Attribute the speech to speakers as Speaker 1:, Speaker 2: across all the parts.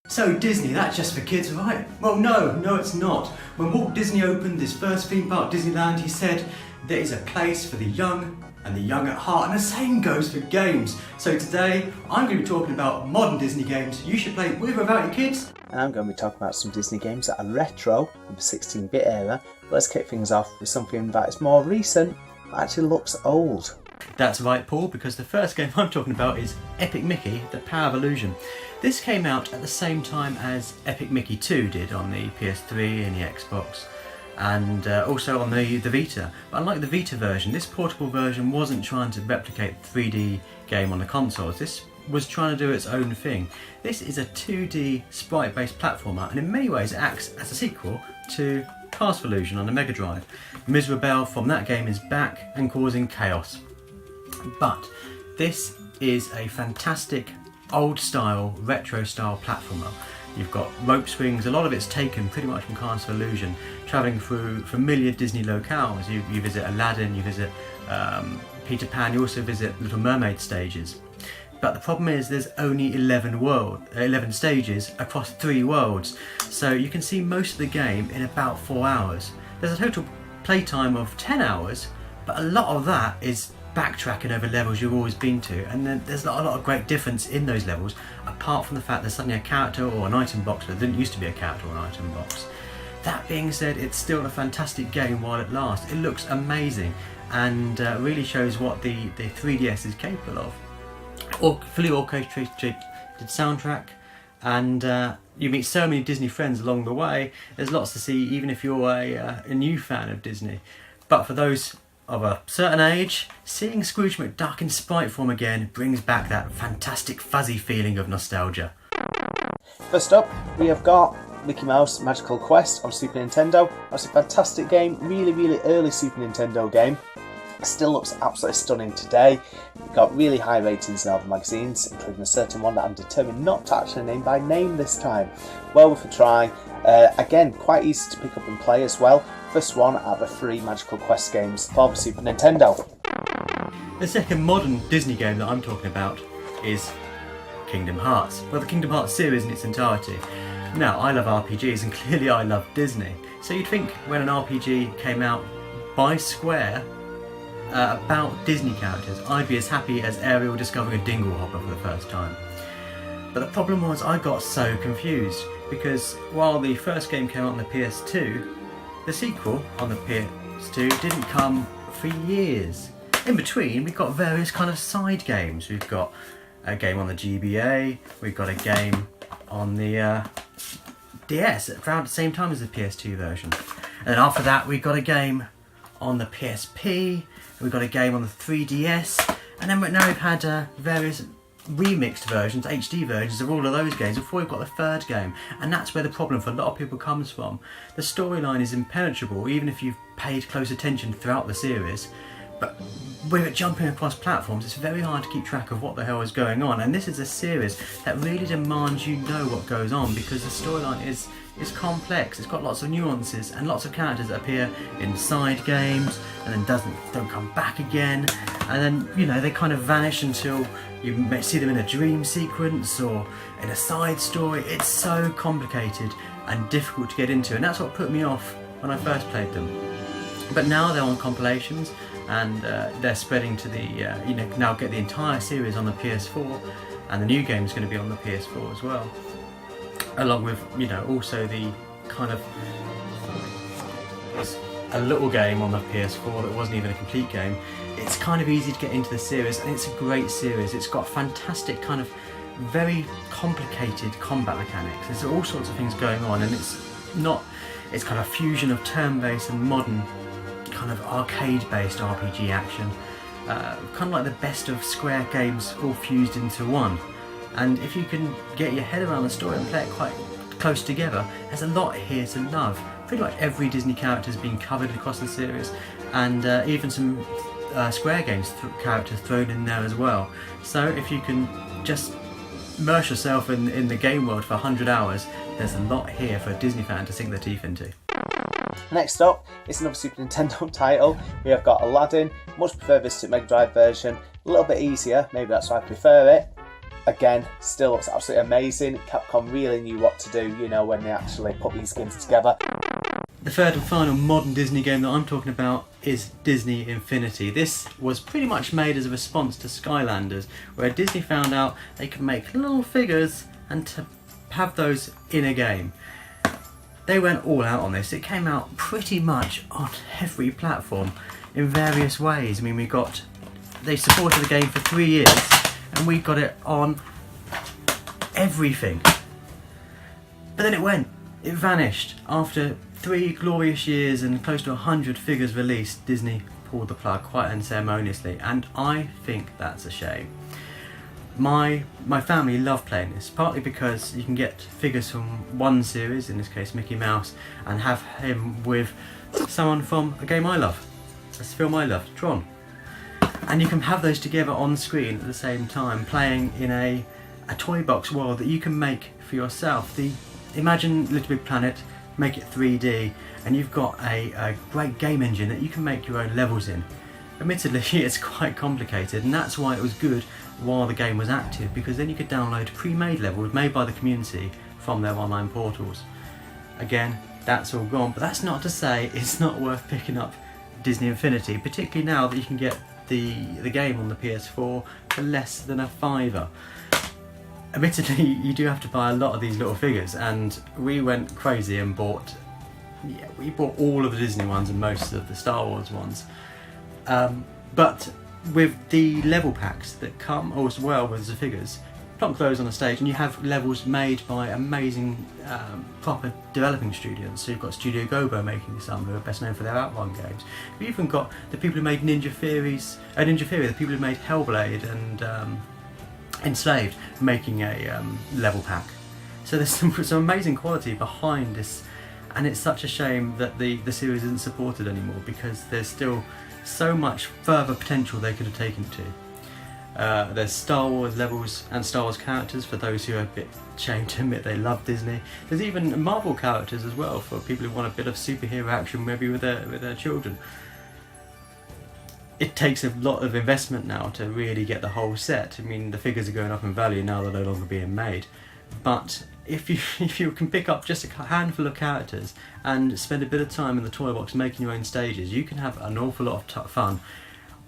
Speaker 1: So Disney, that's just for kids, right? Well, no it's not. When Walt Disney opened his first theme park, Disneyland, he said there is a place for the young and the young at heart, and the same goes for games. So today, I'm going to be talking about modern Disney games you should play with or without your kids.
Speaker 2: And I'm going to be talking about some Disney games that are retro of the 16-bit era. But let's kick things off with something that is more recent, but actually looks old.
Speaker 1: That's right, Paul, because the first game I'm talking about is Epic Mickey, The Power of Illusion. This came out at the same time as Epic Mickey 2 did on the PS3 and the Xbox, and also on the Vita. But unlike the Vita version, this portable version wasn't trying to replicate the 3D game on the consoles. This was trying to do its own thing. This is a 2D sprite-based platformer, and in many ways it acts as a sequel to Castle Illusion on the Mega Drive. Mirabelle from that game is back and causing chaos. But this is a fantastic old style, retro style platformer. You've got rope swings, a lot of it's taken pretty much from Castle Illusion, travelling through familiar Disney locales. You visit Aladdin, you visit Peter Pan, you also visit Little Mermaid stages. But the problem is there's only 11 stages across 3 worlds, so you can see most of the game in about 4 hours. There's a total playtime of 10 hours, but a lot of that is backtracking over levels you've always been to, and then there's not a lot of great difference in those levels, apart from the fact there's suddenly a character or an item box that didn't used to be a character or an item box. That being said, it's still a fantastic game while it lasts. It looks amazing and really shows what the 3DS is capable of. Fully orchestrated soundtrack, and you meet so many Disney friends along the way. There's lots to see, even if you're a new fan of Disney. But for those of a certain age, seeing Scrooge McDuck in sprite form again brings back that fantastic fuzzy feeling of nostalgia.
Speaker 2: First up, we have got Mickey Mouse Magical Quest on Super Nintendo. That's a fantastic game, really early Super Nintendo game. Still looks absolutely stunning today. We've got really high ratings in all the magazines, including a certain one that I'm determined not to actually name by name this time. Well worth a try. Again, quite easy to pick up and play as well. First one out of the 3 Magical Quest games for the Super Nintendo.
Speaker 1: The second modern Disney game that I'm talking about is Kingdom Hearts. Well, the Kingdom Hearts series in its entirety. Now, I love RPGs and clearly I love Disney. So you'd think when an RPG came out by Square about Disney characters, I'd be as happy as Ariel discovering a Dinglehopper for the first time. But the problem was I got so confused, because while the first game came out on the PS2, the sequel on the PS2 didn't come for years. In between, we've got various kind of side games. We've got a game on the GBA, we've got a game on the DS around the same time as the PS2 version. And then after that, we've got a game on the PSP, we've got a game on the 3DS, and then now we've had various remixed versions, HD versions of all of those games before we've got the third game. And that's where the problem for a lot of people comes from. The storyline is impenetrable, even if you've paid close attention throughout the series, but with it jumping across platforms, it's very hard to keep track of what the hell is going on. And this is a series that really demands you know what goes on, because the storyline is complex. It's got lots of nuances and lots of characters that appear in side games and then don't come back again, and then they kind of vanish until you may see them in a dream sequence or in a side story. It's so complicated and difficult to get into, and that's what put me off when I first played them. But now they're on compilations, and they're spreading to the now get the entire series on the PS4, and the new game is going to be on the PS4 as well, along with also the kind of a little game on the PS4 that wasn't even a complete game. It's kind of easy to get into the series, and it's a great series. It's got fantastic kind of very complicated combat mechanics. There's all sorts of things going on, and it's kind of a fusion of turn-based and modern kind of arcade-based RPG action, kind of like the best of Square games all fused into one. And if you can get your head around the story and play it quite close together, there's a lot here to love. Pretty much every Disney character has been covered across the series, and even some Square Games characters thrown in there as well. So if you can just immerse yourself in the game world for 100 hours, there's a lot here for a Disney fan to sink their teeth into.
Speaker 2: Next up is another Super Nintendo title. We have got Aladdin. Much prefer this to the Mega Drive version. A little bit easier, maybe that's why I prefer it. again, still looks absolutely amazing. Capcom really knew what to do, you know, when they actually put these games together.
Speaker 1: The third and final modern Disney game that I'm talking about is Disney Infinity. This was pretty much made as a response to Skylanders, where Disney found out they could make little figures and to have those in a game. They went all out on this. It came out pretty much on every platform in various ways. I mean, they supported the game for 3 years and we got it on everything. But then it vanished. After 3 glorious years and close to 100 figures released, Disney pulled the plug quite unceremoniously, and I think that's a shame. My family love playing this, partly because you can get figures from one series, in this case Mickey Mouse, and have him with someone from a game I love, a film I love, Tron. And you can have those together on screen at the same time, playing in a toy box world that you can make for yourself. Imagine Little Big Planet, make it 3D, and you've got a great game engine that you can make your own levels in. Admittedly, it's quite complicated, and that's why it was good while the game was active, because then you could download pre-made levels made by the community from their online portals. Again, that's all gone, but that's not to say it's not worth picking up Disney Infinity, particularly now that you can get the game on the PS4 for less than a £5. Admittedly, you do have to buy a lot of these little figures, and we went crazy and bought all of the Disney ones and most of the Star Wars ones. But with the level packs that come as well with the figures, plonk those on a stage and you have levels made by amazing proper developing studios. So you've got Studio Gobo making some, who are best known for their Outrun games. You've even got the people who made Ninja Theory, the people who made Hellblade and Enslaved, making a level pack. So there's some amazing quality behind this, and it's such a shame that the series isn't supported anymore, because there's still so much further potential they could have taken to. There's Star Wars levels and Star Wars characters for those who are a bit ashamed to admit they love Disney. There's even Marvel characters as well for people who want a bit of superhero action, maybe with their children. It takes a lot of investment now to really get the whole set. I mean, the figures are going up in value now, they're no longer being made. But if you can pick up just a handful of characters and spend a bit of time in the toy box making your own stages, you can have an awful lot of fun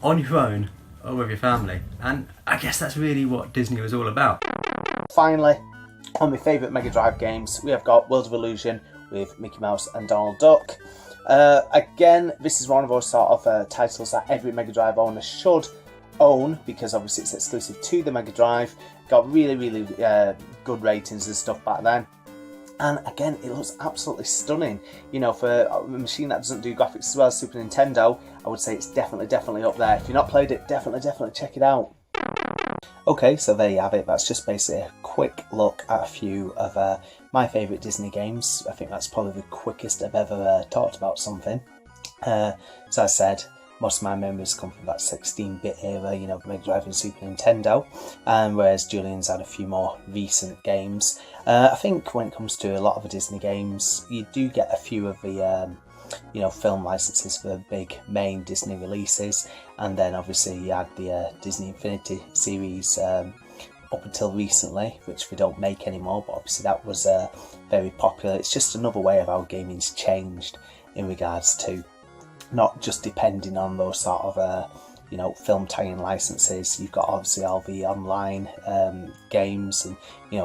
Speaker 1: on your own or with your family. And I guess that's really what Disney was all about.
Speaker 2: Finally, one of my favourite Mega Drive games, we have got World of Illusion with Mickey Mouse and Donald Duck. Again, this is one of those sort of titles that every Mega Drive owner should own, because obviously it's exclusive to the Mega Drive. Got really good ratings and stuff back then. And again, it looks absolutely stunning. You know, for a machine that doesn't do graphics as well as Super Nintendo, I would say it's definitely up there. If you've not played it, definitely check it out. Okay, so there you have it. That's just basically a quick look at a few of my favourite Disney games. I think that's probably the quickest I've ever talked about something. So as I said, most of my memories come from that 16-bit era, you know, Mega Drive and Super Nintendo, whereas Julian's had a few more recent games. I think when it comes to a lot of the Disney games, you do get a few of the film licenses for the big main Disney releases, and then obviously you had the Disney Infinity series up until recently, which we don't make anymore, but obviously that was very popular. It's just another way of how gaming's changed in regards to not just depending on those sort of film tie-in licenses. You've got obviously all the online games and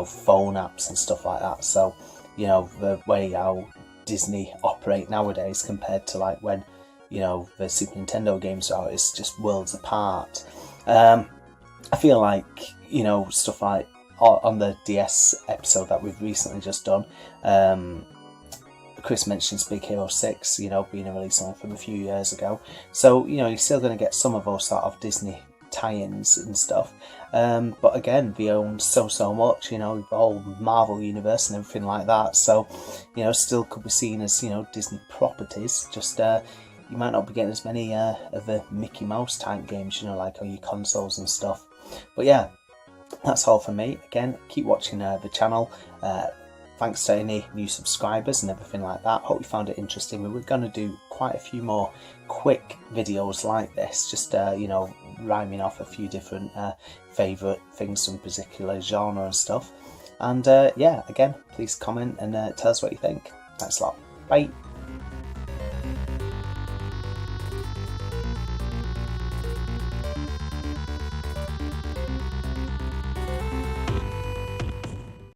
Speaker 2: phone apps and stuff like that. So the way how Disney operate nowadays compared to like when the Super Nintendo games are, is just worlds apart. I feel like stuff like on the DS episode that we've recently just done, Chris mentions Big Hero 6 being a release only from a few years ago, so you're still going to get some of those sort of Disney tie-ins and stuff, but again, they own so much, the whole Marvel universe and everything like that, so still could be seen as Disney properties, just you might not be getting as many of the Mickey Mouse type games, like on your consoles and stuff. But yeah, that's all for me. Again, keep watching the channel. Thanks to any new subscribers and everything like that. Hope you found it interesting. We're going to do quite a few more quick videos like this, just rhyming off a few different favourite things, some particular genre and stuff. And yeah, again, please comment and tell us what you think. Thanks a lot. Bye.